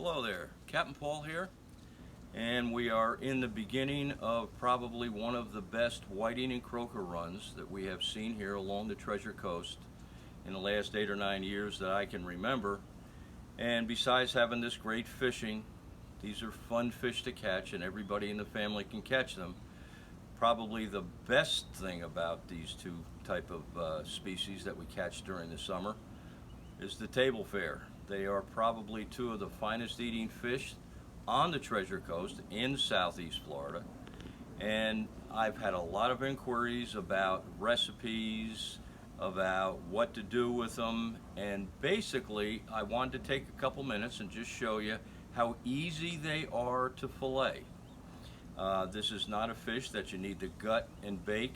Hello there, Captain Paul here, and we are in the beginning of probably one of the best whiting and croaker runs that we have seen here along the Treasure Coast in the last 8 or 9 years that I can remember. And besides having this great fishing, these are fun fish to catch and everybody in the family can catch them. Probably the best thing about these two type of species that we catch during the summer is the table fare. They are probably two of the finest eating fish on the Treasure Coast in southeast Florida. And I've had a lot of inquiries about recipes, about what to do with them, and basically I wanted to take a couple minutes and just show you how easy they are to fillet. This is not a fish that you need to gut and bake.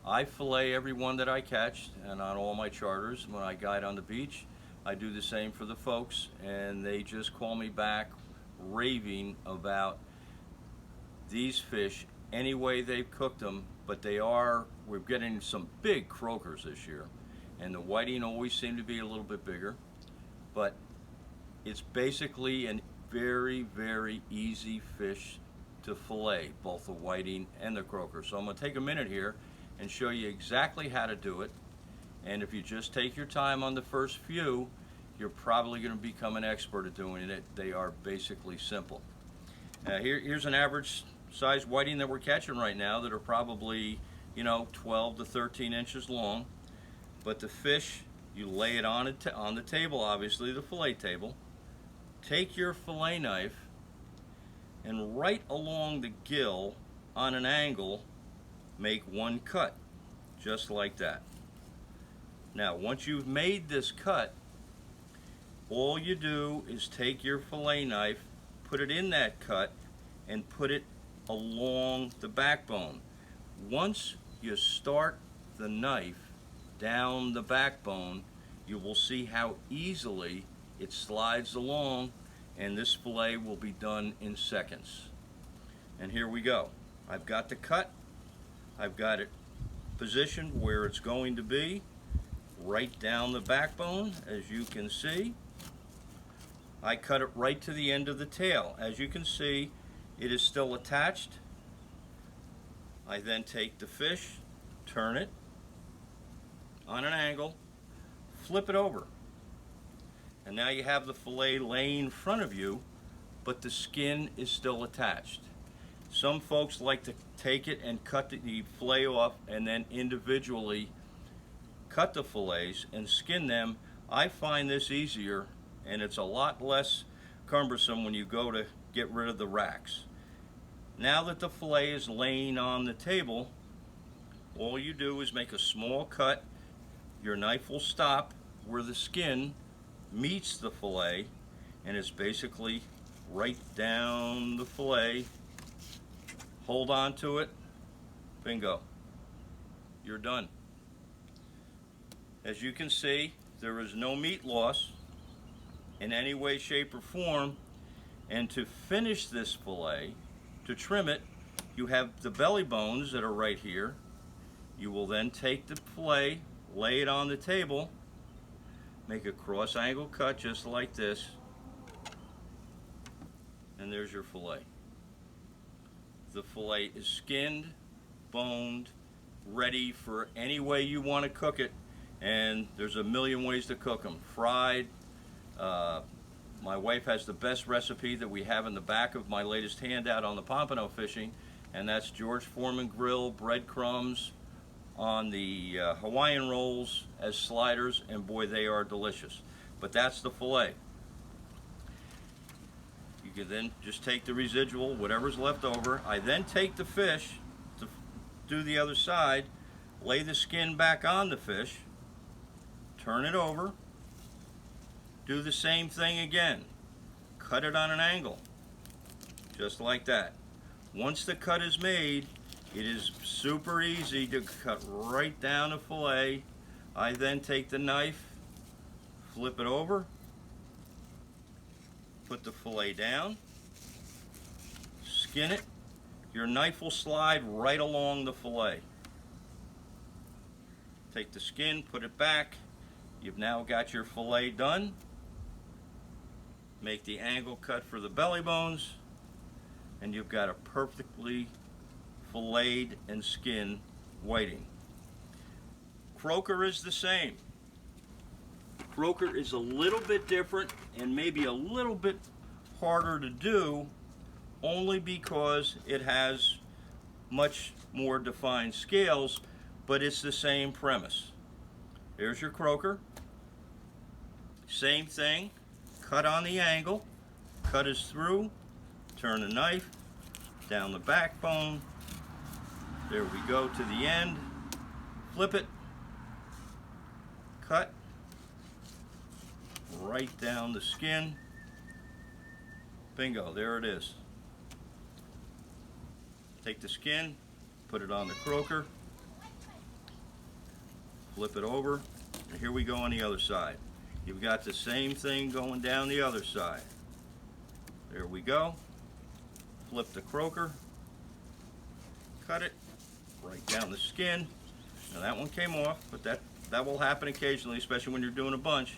I fillet every one that I catch, and on all my charters when I guide on the beach I do the same for the folks, and they just call me back raving about these fish any way they've cooked them. But we're getting some big croakers this year, and the whiting always seem to be a little bit bigger, but it's basically a very easy fish to fillet, both the whiting and the croaker. So I'm going to take a minute here and show you exactly how to do it. And if you just take your time on the first few, you're probably going to become an expert at doing it. They are basically simple. Here's an average size whiting that we're catching right now that are probably 12 to 13 inches long. But the fish, you lay it on the table, obviously the fillet table. Take your fillet knife and right along the gill on an angle make one cut, just like that. Now, once you've made this cut, all you do is take your fillet knife, put it in that cut, and put it along the backbone. Once you start the knife down the backbone, you will see how easily it slides along, and this fillet will be done in seconds. And here we go. I've got the cut. I've got it positioned where it's going to be, right down the backbone, as you can see. I cut it right to the end of the tail. As you can see, it is still attached. I then take the fish, turn it on an angle, flip it over, and now you have the fillet laying in front of you, but the skin is still attached. Some folks like to take it and cut the fillet off and then individually cut the fillets and skin them. I find this easier, and it's a lot less cumbersome when you go to get rid of the racks. Now that the fillet is laying on the table, all you do is make a small cut. Your knife will stop where the skin meets the fillet, and it's basically right down the fillet. Hold on to it, bingo, you're done. As you can see, there is no meat loss in any way, shape, or form. And to finish this fillet, to trim it, you have the belly bones that are right here. You will then take the fillet, lay it on the table, make a cross angle cut just like this, and there's your fillet. The fillet is skinned, boned, ready for any way you want to cook it, and there's a million ways to cook them. Fried. My wife has the best recipe that we have in the back of my latest handout on the pompano fishing, and that's George Foreman grill breadcrumbs on the Hawaiian rolls as sliders, and boy, they are delicious. But that's the fillet. You can then just take the residual, whatever's left over. I then take the fish to do the other side, lay the skin back on the fish, turn it over, do the same thing again, cut it on an angle, just like that. Once the cut is made, it is super easy to cut right down the fillet. I then take the knife, flip it over, put the fillet down, skin it. Your knife will slide right along the fillet. Take the skin, put it back. You've now got your fillet done. Make the angle cut for the belly bones, and you've got a perfectly filleted and skinned whiting. Croaker is the same. Croaker is a little bit different and maybe a little bit harder to do, only because it has much more defined scales, but it's the same premise. There's your croaker. Same thing, cut on the angle, cut is through, turn the knife down the backbone. There we go to the end, flip it, cut right down the skin. Bingo, there it is. Take the skin, put it on the croaker, flip it over, and here we go on the other side. You've got the same thing going down the other side. There we go. Flip the croaker, cut it right down the skin. Now that one came off, but that will happen occasionally, especially when you're doing a bunch.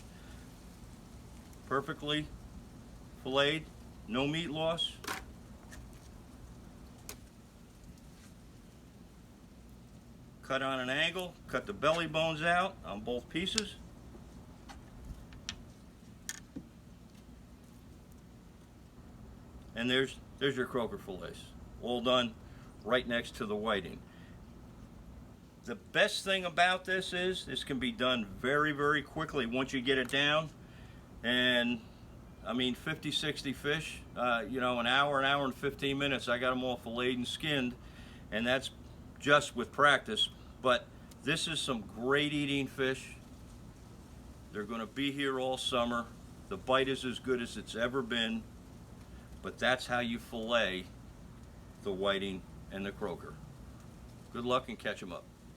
Perfectly filleted, no meat loss. Cut on an angle, cut the belly bones out on both pieces. And there's your croaker fillets, all done right next to the whiting. The best thing about this is this can be done very, very quickly once you get it down. And I mean, 50, 60 fish, you know, an hour and 15 minutes, I got them all filleted and skinned, and that's just with practice. But this is some great eating fish. They're going to be here all summer. The bite is as good as it's ever been. But that's how you fillet the whiting and the croaker. Good luck and catch them up.